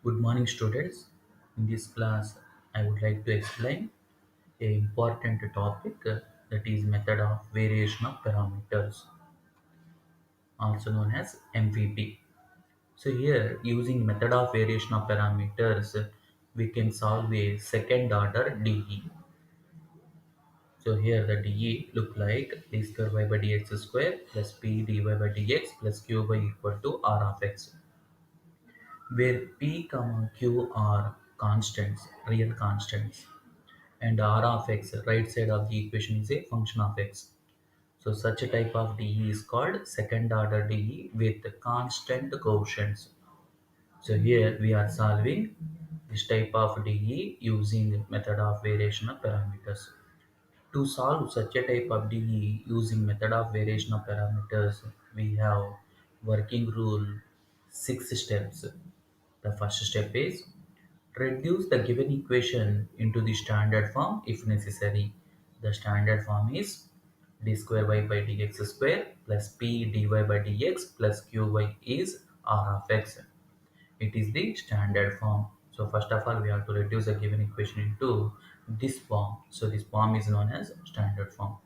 Good morning, students. In this class, I would like to explain a important topic that is method of variation of parameters, also known as MVP. So here, using method of variation of parameters, we can solve a second order DE. So here the DE look like d square y by dx square plus p dy by dx plus q by equal to r of x, where p, comma q are constants, real constants, and r of x, right side of the equation, is a function of x. So such a type of DE is called second order DE with constant quotients. So here we are solving this type of DE using method of variation of parameters. To solve such a type of DE using method of variation of parameters, we have working rule 6 steps. The first step is reduce the given equation into the standard form if necessary. The standard form is d square y by dx square plus p dy by dx plus qy is r of x. It is the standard form. So first of all, we have to reduce the given equation into this form. So this form is known as standard form.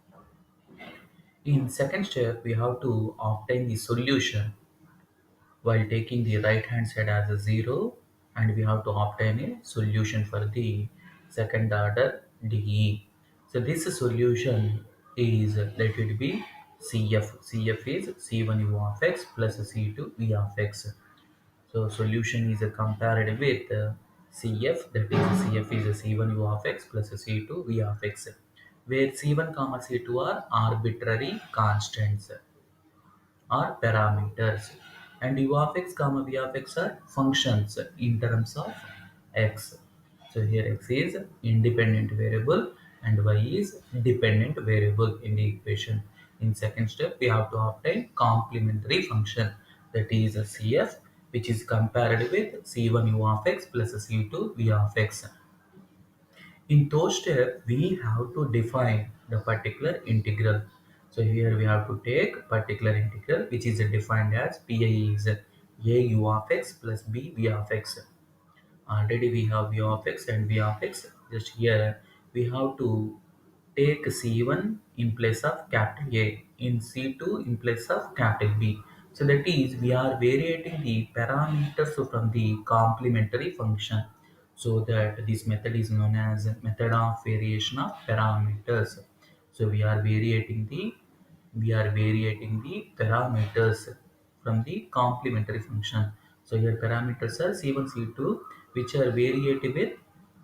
In second step, we have to obtain the solution while taking the right hand side as a 0, and we have to obtain a solution for the second order DE. So this solution is, let it be CF. CF is C1 U of x plus C2 V of x. So solution is compared with CF, that is CF is C1 U of x plus C2 V of x, where C1 comma C2 are arbitrary constants or parameters, and u of x comma v of x are functions in terms of x. So here x is independent variable and y is dependent variable in the equation. In second step, we have to obtain complementary function, that is a CF, which is compared with C1 u of x plus C2 v of x. In those steps, we have to define the particular integral. So here we have to take particular integral, which is defined as pi is a u of x plus b v of x. Already we have v of x and v of x. Just here we have to take C1 in place of capital A, in C2 in place of capital B. So that is, we are variating the parameters from the complementary function. So that this method is known as method of variation of parameters. So we are variating the parameters from the complementary function. So here parameters are C1, C2, which are variated with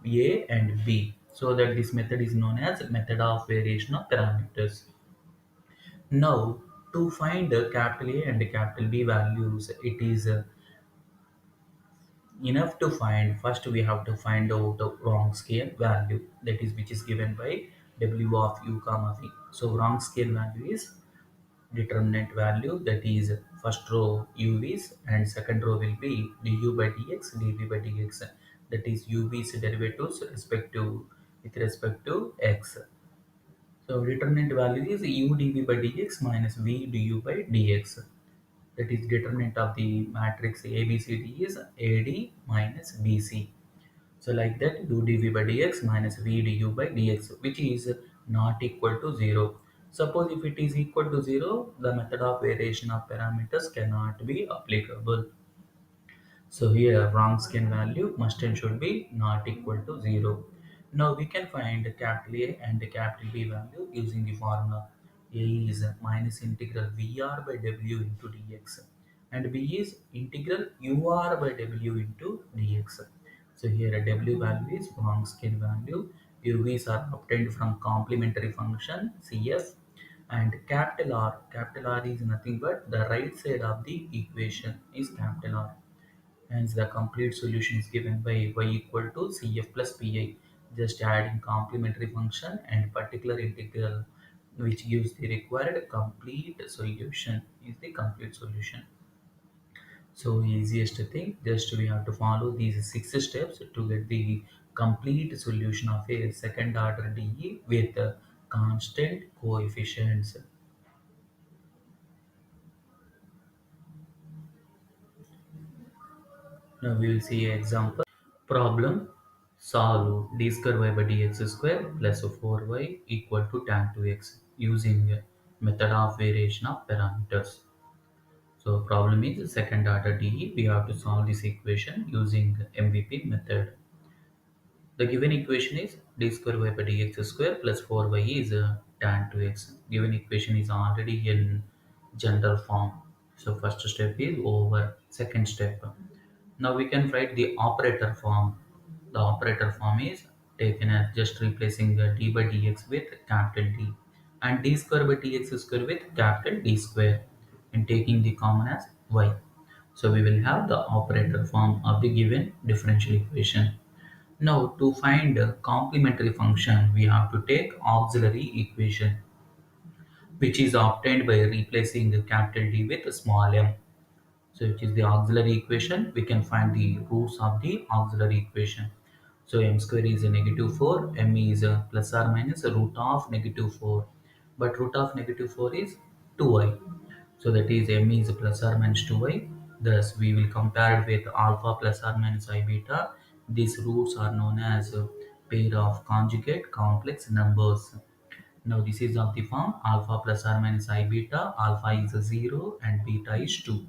A and B. So that this method is known as method of variation of parameters. Now, to find capital A and capital B values, it is enough to find. First, we have to find out the wrong scale value, that is which is given by W of u comma v. So wrong scale value is determinant value, that is first row UVs and second row will be du by dx dv by dx, that is UV's derivatives with respect to x. So determinant value is u dv by dx minus v du by dx, that is determinant of the matrix ABCD is AD minus BC. So like that, u dv by dx minus v du by dx, which is not equal to 0. Suppose if it is equal to 0, the method of variation of parameters cannot be applicable. So here wrong scan value must and should be not equal to 0. Now we can find capital A and capital B value using the formula. A is minus integral VR by W into dx, and B is integral UR by W into dx. So here a W value is wrong scan value. UVs are obtained from complementary function CF, and capital R is nothing but the right side of the equation is capital R. Hence, the complete solution is given by y equal to Cf plus Pi. Just adding complementary function and particular integral, which gives the required complete solution, is the complete solution. So easiest thing, just we have to follow these 6 steps to get the complete solution of a second order DE with constant coefficients. Now we will see an example. Problem solve d square y by dx square plus 4y equal to tan 2x using method of variation of parameters. So problem is second order DE. We have to solve this equation using MVP method. The given equation is d square y by dx square plus 4y is tan 2x. Given equation is already in general form. So first step is over. Second step. Now we can write the operator form. The operator form is taken as just replacing d by dx with capital D and d square by dx square with capital D square and taking the common as y. So we will have the operator form of the given differential equation. Now to find a complementary function, we have to take auxiliary equation, which is obtained by replacing the capital D with a small m. So which is the auxiliary equation, we can find the roots of the auxiliary equation. So m square is a negative 4, m is a plus or minus a root of negative 4. But root of negative 4 is 2i. So that is m is plus or minus 2i. Thus we will compare it with alpha plus or minus I beta. These roots are known as a pair of conjugate complex numbers. Now this is of the form alpha plus or minus I beta. Alpha is a 0 and beta is 2.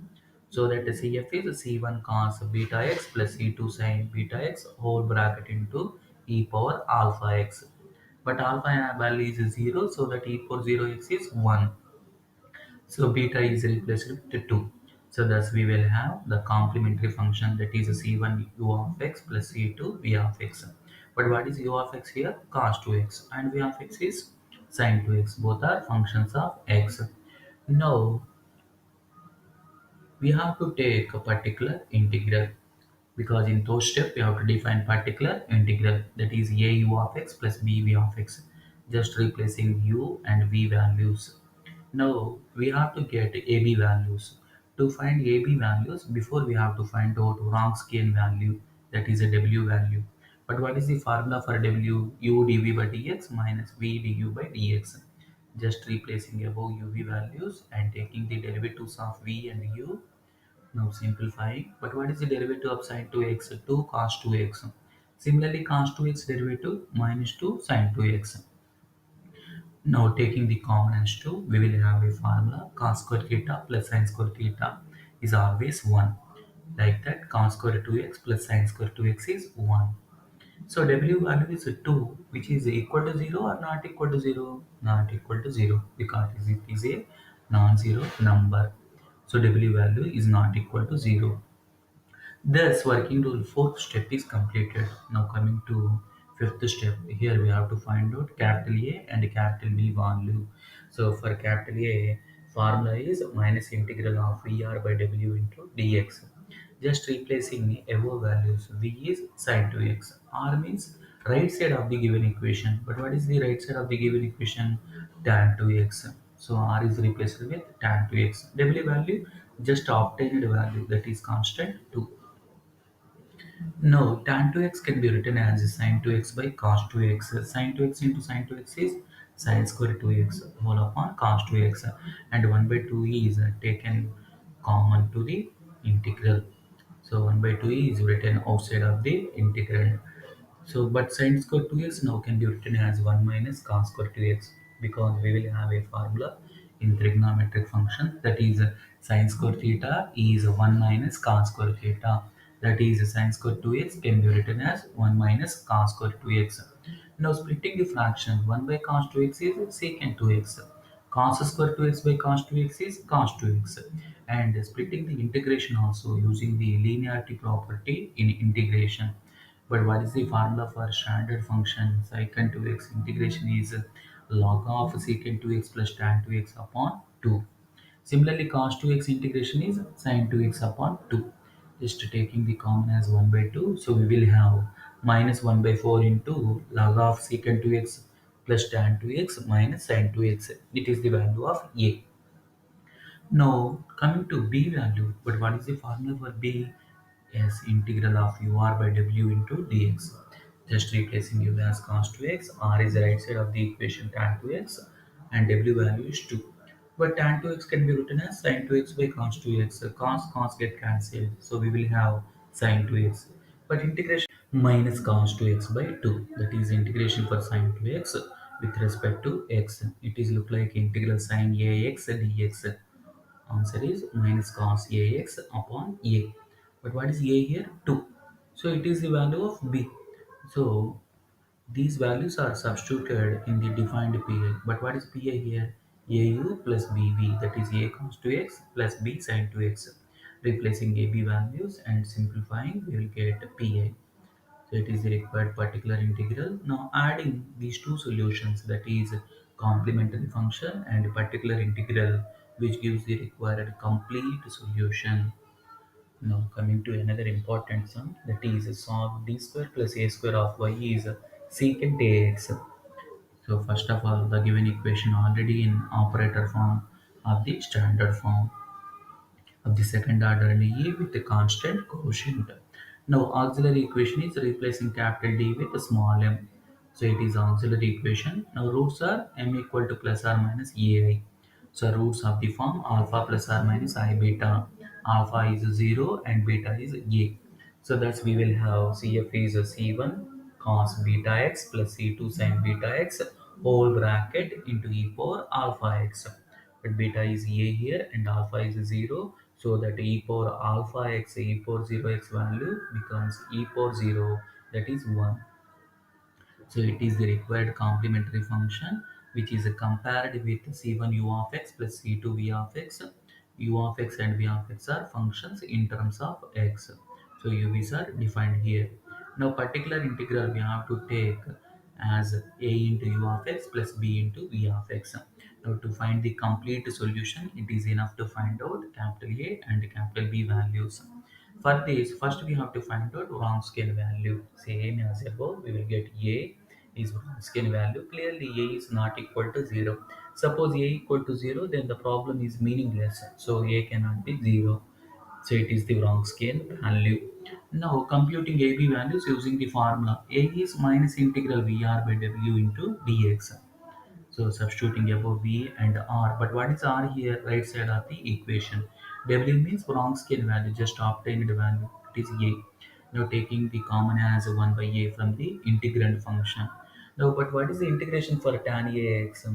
So that the CF is C1 cos beta x plus C2 sin beta x whole bracket into e power alpha x. But alpha value is 0, so that e power 0x is 1. So beta is replaced with 2. So thus we will have the complementary function, that is C1 u of x plus C2 v of x. But what is u of x here? Cos 2x, and v of x is sin 2x. Both are functions of x. Now we have to take a particular integral, because in those steps we have to define particular integral, that is a u of x plus b v of x, just replacing u and v values. Now we have to get ab values. To find ab values, before we have to find out Wronskian value, that is a w value. But what is the formula for w? U dv by dx minus v du by dx. Just replacing above uv values and taking the derivatives of v and u. Now simplifying, but what is the derivative of sin 2x? 2 cos 2x. Similarly, cos 2x derivative minus 2 sin 2x. Now taking the common as 2, we will have a formula cos square theta plus sin square theta is always 1. Like that, cos square 2x plus sin square 2x is 1. So w value is 2, which is equal to 0 or not equal to 0? Not equal to 0, because it is a non-zero number. So w value is not equal to 0. Thus, working rule fourth step is completed. Now coming to fifth step, here we have to find out capital A and capital B value. So for capital A, formula is minus integral of VR by W into dx. Just replacing above values, V is sin 2x. R means right side of the given equation. But what is the right side of the given equation? Tan 2x. So R is replaced with tan 2x. W value, just obtained value, that is constant 2. No, tan 2x can be written as sin 2x by cos 2x. Sin 2x into sin 2x is sin square 2x whole upon cos 2x, and 1 by 2 is taken common to the integral. So 1 by 2 is written outside of the integral. So, but sin square 2x now can be written as 1 minus cos square 2x, because we will have a formula in trigonometric function, that is sin square theta is 1 minus cos square theta, that is sin square 2x can be written as 1 minus cos square 2x. Now splitting the fraction, 1 by cos 2x is secant 2x, cos square 2x by cos 2x is cos 2x, and splitting the integration also using the linearity property in integration. But what is the formula for standard function secant 2x? Integration is log of secant 2x plus tan 2x upon 2. Similarly, cos 2x integration is sin 2x upon 2. Just taking the common as 1 by 2. So we will have minus 1 by 4 into log of secant 2x plus tan 2x minus sin 2x. It is the value of A. Now coming to b value, but what is the formula for b? Yes, integral of ur by w into dx. Just replacing u as cos 2x, r is the right side of the equation tan 2x, and w value is 2. But tan 2x can be written as sin 2x by cos 2x. Cos get cancelled, so we will have sine 2x. But integration minus cos 2x by 2. That is integration for sine 2x with respect to x. It is look like integral sine ax dx. Answer is minus cos ax upon a. But what is a here? 2. So it is the value of b. So these values are substituted in the defined PI. But what is PI here? AU plus BV, that is A cos 2x plus B sin 2x. Replacing AB values and simplifying, we will get PI. So it is the required particular integral. Now adding these two solutions, that is complementary function and particular integral, which gives the required complete solution. Now coming to another important sum, that is solve d square plus a square of y is secant ax. So first of all, the given equation already in operator form of the standard form of the second order e with the constant quotient. Now auxiliary equation is replacing capital D with a small m. So it is auxiliary equation. Now roots are m equal to plus or minus ai. So roots of the form alpha plus or minus I beta. Alpha is 0 and beta is a. So thus we will have CF is a C1 cos beta x plus C2 sin beta x whole bracket into e power alpha x. But beta is a here and alpha is 0. So that e power alpha x e power 0x value becomes e power 0, that is 1. So it is the required complementary function which is compared with C1 u of x plus C2 v of x. U of x and v of x are functions in terms of x. So u's are defined here. Now particular integral we have to take as a into u of x plus b into v of x. Now to find the complete solution, it is enough to find out capital A and capital B values. For this, first we have to find out Wronskian value. Same as above, we will get A is Wronskian value. Clearly, A is not equal to 0. Suppose A equal to 0, then the problem is meaningless. So A cannot be 0. So it is the Wronskian value. Now computing AB values using the formula. A is minus integral VR by W into dx. So substituting above V and R. But what is R here? Right side of the equation. W means Wronskian value, just obtained value. It is A. Now taking the common as 1 by A from the integrand function. Now, but what is the integration for tan AX?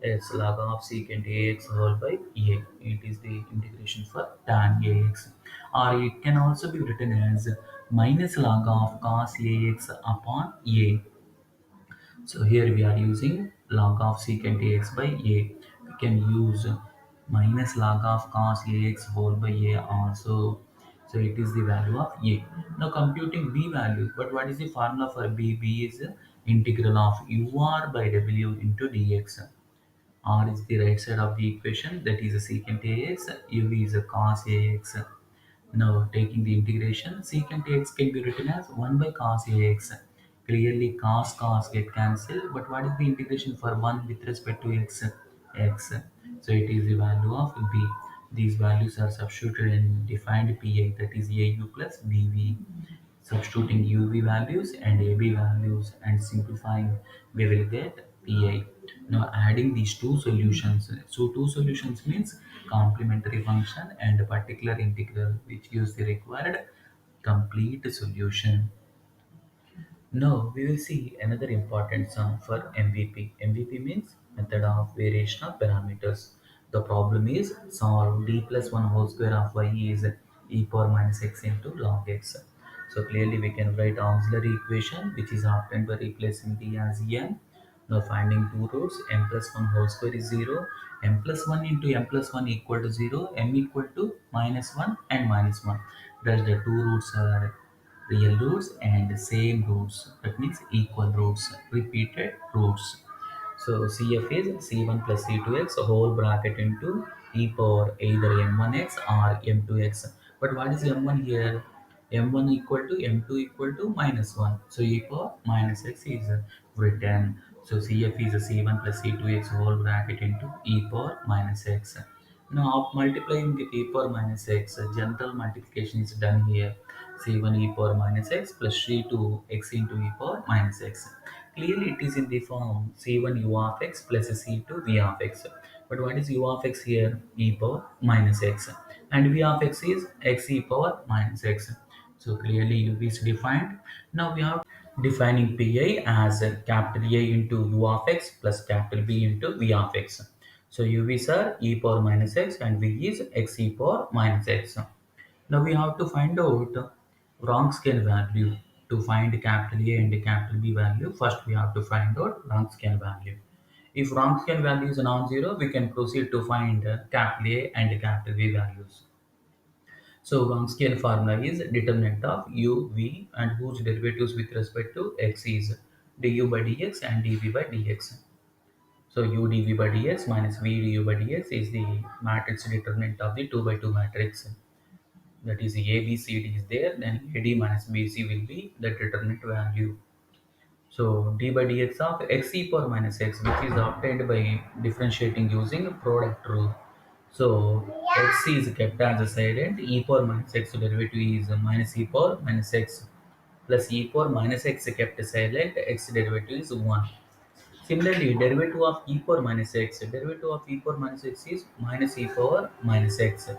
It's log of secant AX whole by A. It is the integration for tan AX. Or it can also be written as minus log of cos AX upon A. So here we are using log of secant ax by a. We can use minus log of cos ax whole by a also. So it is the value of a. Now computing b value. But what is the formula for b? B is integral of ur by w into dx. R is the right side of the equation, that is a secant ax. U is a cos ax. Now taking the integration, secant x can be written as 1 by cos ax. Clearly cos get cancelled, but what is the integration for 1 with respect to x? X. So it is the value of b. These values are substituted in defined PI, that is AU plus BV. Substituting UV values and AB values and simplifying, we will get PI. Now adding these two solutions. So two solutions means complementary function and a particular integral, which gives the required complete solution. Now we will see another important sum for MVP. MVP means method of variation of parameters. The problem is solve d plus 1 whole square of y is e power minus x into log x. So clearly we can write auxiliary equation which is obtained by replacing d as n. Now finding two roots, m plus 1 whole square is 0, m plus 1 into m plus 1 equal to 0, m equal to minus 1 and minus 1. Thus the two roots are real roots and same roots, that means equal roots, repeated roots. So CF is C1 plus C2x whole bracket into e power either m1x or m2x. But what is m1 here? M1 equal to m2 equal to minus 1. So e power minus x is written. So CF is C1 plus C2x whole bracket into e power minus x. Now multiplying with e power minus x, general multiplication is done here. C1 e power minus x plus C2 x into e power minus x. Clearly it is in the form C1 u of x plus C2 v of x. But what is u of x here? E power minus x. And v of x is x e power minus x. So clearly U is defined. Now we have defining Pi as a capital A into U of x plus capital B into V of x. So U is are e power minus x and V is x e power minus x. Now we have to find out Wronskian value. To find capital A and capital B value, first we have to find out Wronskian value. If Wronskian value is non-zero, we can proceed to find capital A and capital B values. So Wronskian formula is determinant of u, v and whose derivatives with respect to x is du by dx and dv by dx. So u dv by dx minus v du by dx is the matrix determinant of the 2 by 2 matrix. That is a b c d is there, then ad minus bc will be the determinant value. So d by dx of x e power minus x, which is obtained by differentiating using product rule. So x is kept as a side and e power minus x derivative is minus e power minus x plus e power minus x kept silent, x derivative is 1. Similarly, derivative of e power minus x, derivative of e power minus x is minus e power minus x.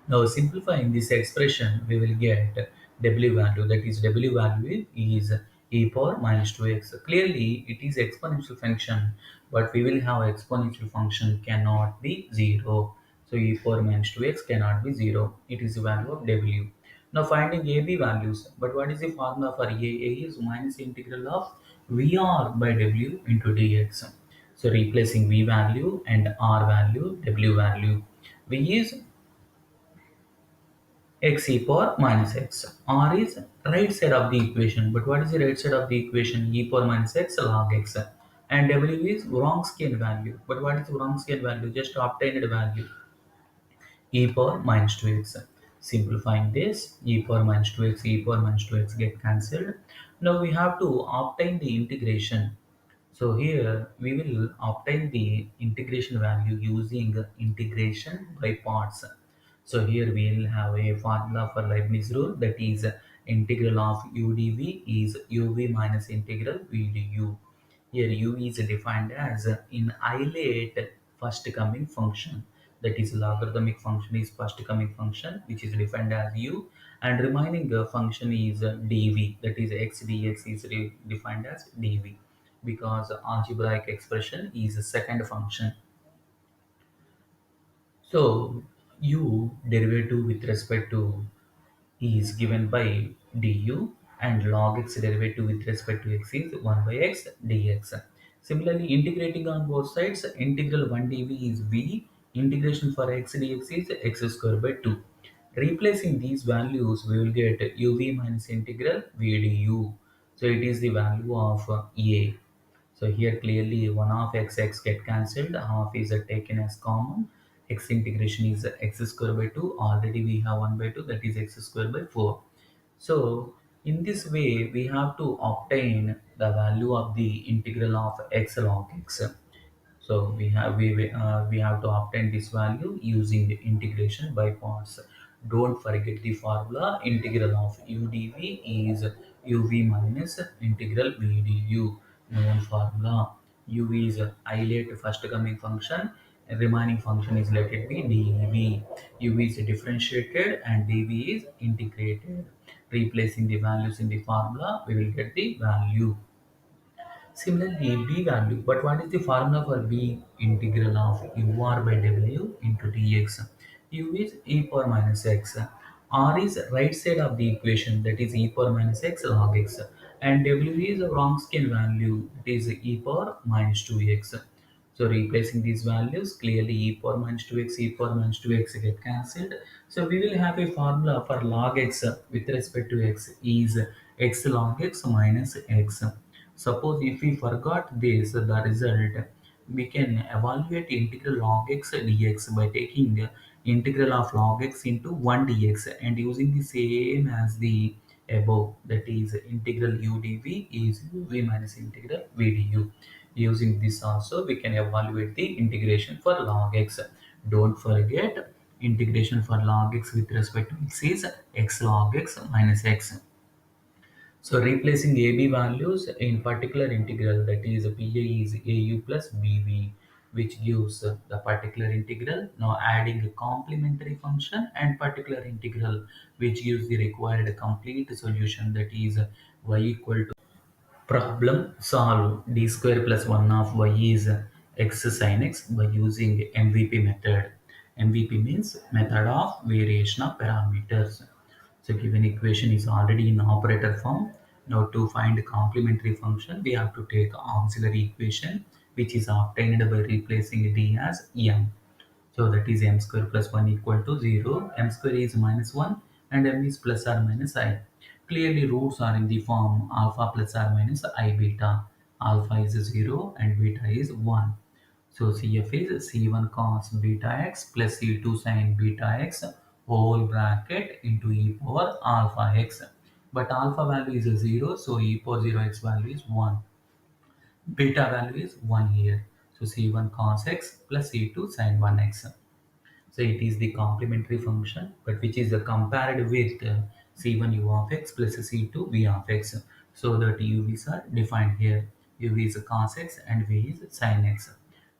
Now simplifying this expression, we will get W value, that is W value is e power minus 2x. Clearly it is exponential function, but we will have exponential function cannot be 0. So e power minus 2x cannot be 0. It is the value of W. Now finding AB values, but what is the formula for A? A is minus integral of VR by W into dx. So replacing V value and R value, W value. V is x e power minus x. R is right side of the equation. But what is the right side of the equation? E power minus x log x. And W is Wronskian value. But what is Wronskian value? Just obtained value. E power minus 2x. Simplifying this, e power minus 2x, e power minus 2x get cancelled. Now we have to obtain the integration. So here we will obtain the integration value using integration by parts. So here we will have a formula for Leibniz rule, that is integral of u dv is uv minus integral v du. Here u is defined as annihilate first coming function, that is logarithmic function is first coming function which is defined as u, and remaining function is dv, that is x dx is defined as dv, because algebraic expression is a second function. So u derivative with respect to is given by du, and log x derivative with respect to x is 1 by x dx. Similarly, integrating on both sides, integral 1 dv is v, integration for x dx is x square by 2. Replacing these values, we will get uv minus integral v du. So it is the value of a. So here clearly one of x get cancelled, half is taken as common. X integration is x square by 2. Already we have 1 by 2, that is x square by 4. So in this way we have to obtain the value of the integral of x log x. So we have to obtain this value using the integration by parts. Don't forget the formula. Integral of u dv is uv minus integral v du. Known formula. U is isolate first coming function. Remaining function is let it be dv. U is differentiated and dv is integrated. Replacing the values in the formula, we will get the value. Similarly, b value, but what is the formula for b integral of ur by w into dx? U is e power minus x. R is right side of the equation, that is e power minus x log x, and w is a Wronskian value, that is e power minus 2x. So replacing these values, clearly e power minus 2x, e power minus 2x get cancelled. So we will have a formula for log x with respect to x is x log x minus x. Suppose if we forgot this, the result, we can evaluate integral log x dx by taking integral of log x into 1 dx and using the same as the above, that is integral u dv is uv minus integral v du. Using this also we can evaluate the integration for log x. Don't forget, integration for log x with respect to x is x log x minus x. So replacing AB values in particular integral, that is PA is AU plus BV. which gives the particular integral. Now adding a complementary function and particular integral, which gives the required complete solution, that is y equal to problem solve d square plus 1 of y is x sin x by using MVP method. MVP means method of variation of parameters. So given equation is already in operator form. Now to find complementary function, we have to take auxiliary equation, which is obtained by replacing d as m. So that is m square plus 1 equal to 0. M square is minus 1 and m is plus or minus I. Clearly roots are in the form alpha plus or minus I beta. Alpha is 0 and beta is 1. So CF is C1 cos beta x plus C2 sin beta x whole bracket into e power alpha x. But alpha value is 0, so e power 0x value is 1. Beta value is 1 here. So C1 cos x plus C2 sin 1x. So it is the complementary function, but which is compared with c1 u of x plus c2 v of x. So that u's are defined here. U is cos x and v is sin x.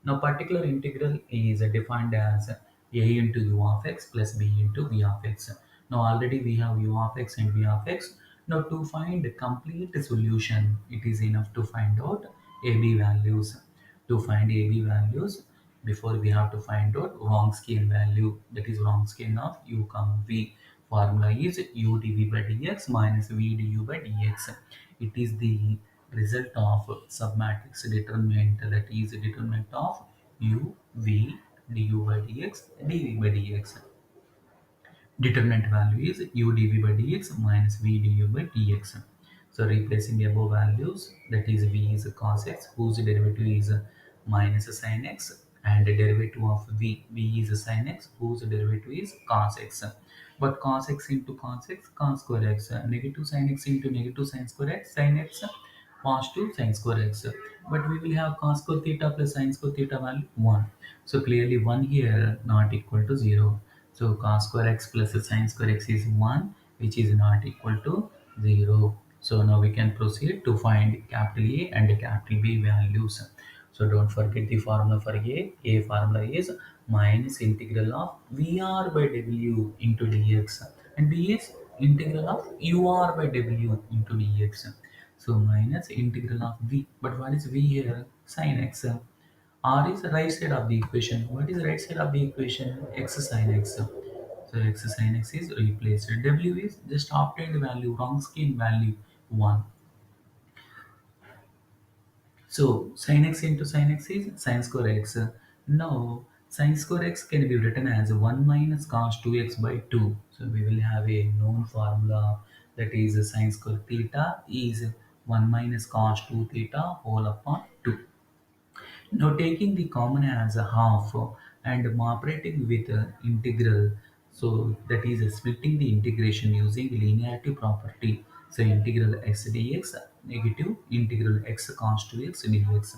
Now particular integral is defined as a into u of x plus b into v of x. Now already we have u of x and v of x. Now to find a complete solution, it is enough to find out ab values. To find ab values, before we have to find out Wronskian value, that is Wronskian of u comma v. Formula is u dv by dx minus v du by dx. It is the result of submatrix determinant, that is determinant of u v du by dx dv by dx. Determinant value is u dv by dx minus v du by dx. So replacing above values, that is v is cos x, whose derivative is minus sin x, and the derivative of v is sin x, whose derivative is cos x. But cos x into cos x, cos square x, negative sin x into negative sin square x, sin x, positive sin square x. But we will have cos square theta plus sin square theta value 1. So clearly 1 here not equal to 0. So cos square x plus sin square x is 1, which is not equal to 0. So now we can proceed to find capital A and capital B values. So don't forget the formula for A. A formula is minus integral of VR by W into dx, and B is integral of UR by W into dx. So minus integral of V. But what is V here? Sin x. R is the right side of the equation. What is the right side of the equation? X sin x. So x sin x is replaced. W is just obtained value, Wronskian value 1. So sin x into sin x is sin square x. Now sin square x can be written as 1 minus cos 2x by 2. So we will have a known formula, that is sin square theta is 1 minus cos 2 theta whole upon 2. Now taking the common as a half and operating with integral, so that is splitting the integration using linearity property. So integral x dx negative integral x cos 2x dx.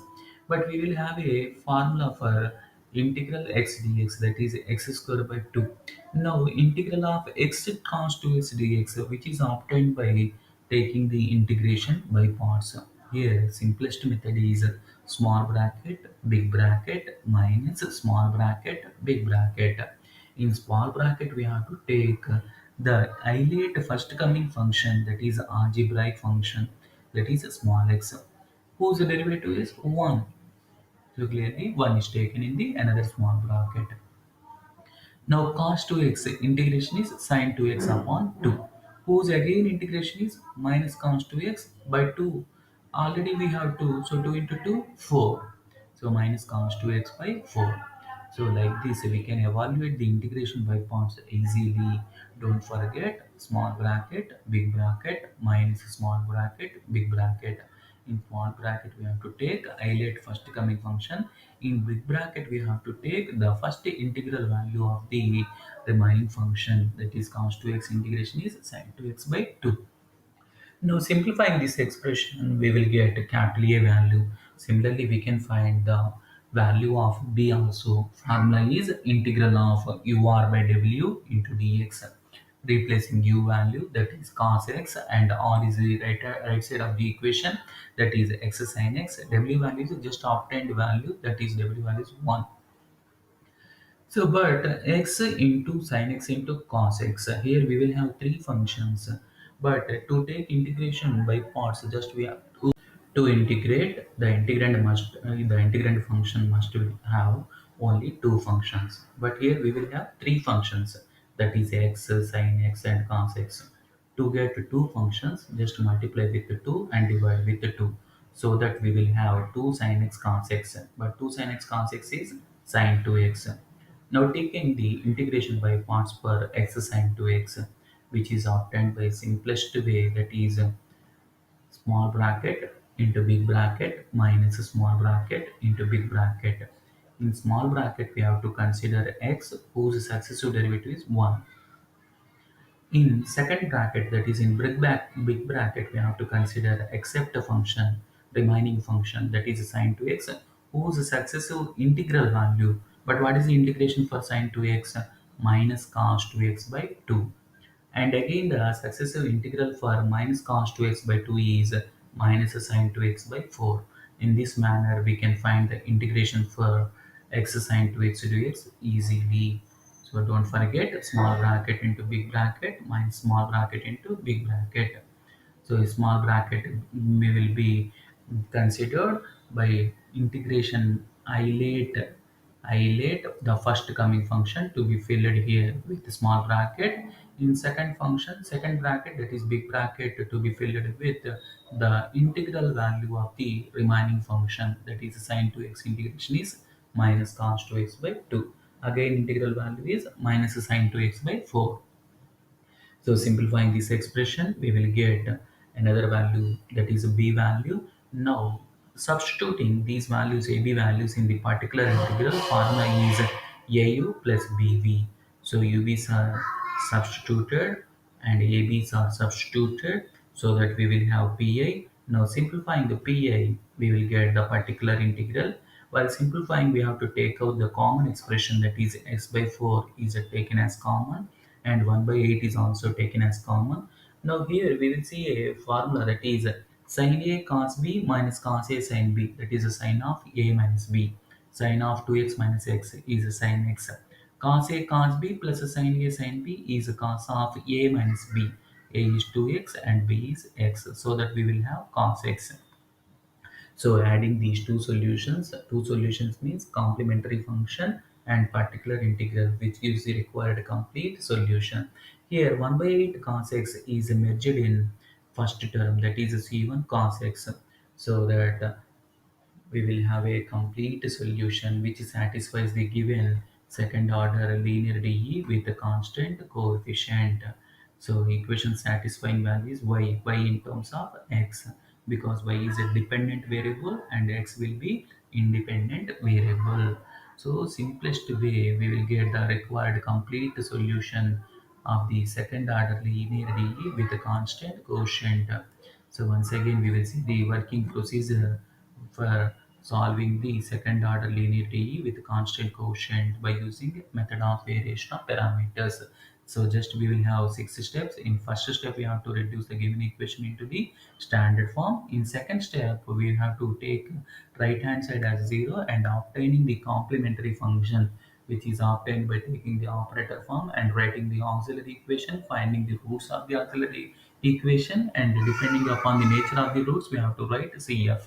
But we will have a formula for integral x dx, that is x square by 2. Now integral of x cos 2x dx, which is obtained by taking the integration by parts. Here simplest method is small bracket minus small bracket big bracket. In small bracket we have to take the isolate first coming function, that is algebraic function, that is small x, whose derivative is 1. So clearly 1 is taken in the another small bracket. Now cos 2x integration is sin 2x upon 2, whose again integration is minus cos 2x by 2. Already we have 2, so 2 into 2, 4. So minus cos 2x by 4. So like this we can evaluate the integration by parts easily. Don't forget small bracket, big bracket, minus small bracket, big bracket. In small bracket we have to take isolate first coming function. In big bracket we have to take the first integral value of the remaining function, that is cos 2x integration is sin 2x by 2. Now simplifying this expression, we will get capital A value. Similarly, we can find the value of B also. Formula is integral of UR by W into dx. replacing u value, that is cos x, and r is the right side of the equation, that is x sin x. W value is just obtained value, that is w value is 1. So, but x into sin x into cos x. Here we will have three functions. But to take integration by parts, just we have to integrate. The integrand function must have only two functions. But here we will have three functions. That is x, sin x, and cos x. To get two functions, just multiply with the two and divide with the two, so that we will have 2 sin x cos x. But 2 sin x cos x is sin 2x. Now taking the integration by parts per x sin 2x, which is obtained by simplest way, that is small bracket into big bracket minus a small bracket into big bracket. In small bracket we have to consider x whose successive derivative is 1. In second bracket, that is in big bracket, we have to consider except a function, remaining function, that is sin 2x, whose successive integral value. But what is the integration for sin 2x? Minus cos 2x by 2. And again the successive integral for minus cos 2x by 2 is minus sin 2x by 4. In this manner we can find the integration for x sin 2x dx easily. So don't forget small bracket into big bracket minus small bracket into big bracket. So a small bracket may will be considered by integration isolate the first coming function to be filled here with small bracket. In second bracket, that is big bracket, to be filled with the integral value of the remaining function, that is sin 2x. Integration is minus cos 2x by 2. Again integral value is minus sin 2x by 4. So simplifying this expression, we will get another value, that is a b value. Now substituting these values, ab values, in the particular integral formula is au plus bv. So ub's are substituted and ab's are substituted, so that we will have pi. Now simplifying the pi, we will get the particular integral. While simplifying, we have to take out the common expression, that is x by 4 is taken as common, and 1 by 8 is also taken as common. Now here we will see a formula, that is sin a cos b minus cos a sin b, that is a sin of a minus b. Sin of 2x minus x is a sin x. Cos a cos b plus a sin a sin b is a cos of a minus b. A is 2x and b is x, so that we will have cos x. So adding these two solutions means complementary function and particular integral, which gives the required complete solution. Here 1 by 8 cos x is merged in first term, that is c1 cos x, so that we will have a complete solution which satisfies the given second order linear DE with a constant coefficient. So equation satisfying value is y in terms of x, because y is a dependent variable and x will be independent variable. So simplest way, we will get the required complete solution of the second order linear DE with a constant quotient. So once again we will see the working procedure for solving the second order linear TE with constant quotient by using method of variation of parameters. So just we will have 6 steps. In first step we have to reduce the given equation into the standard form. In second step we have to take right hand side as 0 and obtaining the complementary function, which is obtained by taking the operator form and writing the auxiliary equation, finding the roots of the auxiliary equation, and depending upon the nature of the roots we have to write CF.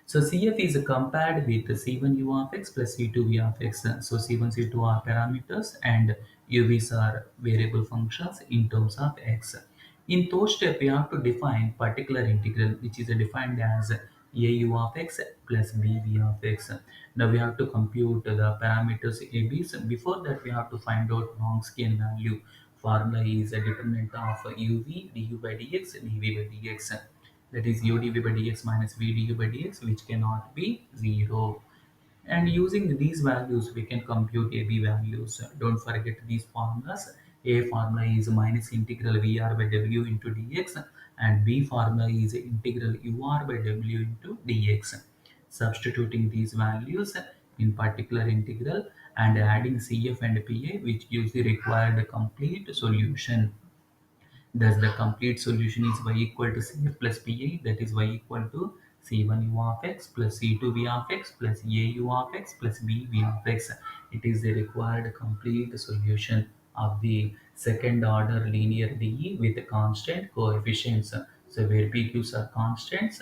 So CF is compared with C1 u of x plus C2 v of x. So C1, C2 are parameters and UVs are variable functions in terms of x. In third step, we have to define particular integral, which is defined as a u of x plus b v of x. Now we have to compute the parameters ab's. Before that, we have to find out Wronskian value. Formula is a determinant of uv du by dx dv by dx, that is u dv by dx minus v du by dx, which cannot be 0. And using these values, we can compute AB values. Don't forget these formulas. A formula is minus integral VR by W into dx, and B formula is integral UR by W into dx. Substituting these values in particular integral and adding CF and PA, which gives the required complete solution. Thus, the complete solution is y equal to CF plus PA, that is y equal to C1 u of x plus C2 v of x plus A u of x plus B v of x. It is the required complete solution of the second order linear DE with constant coefficients. So, where P, Qs are constants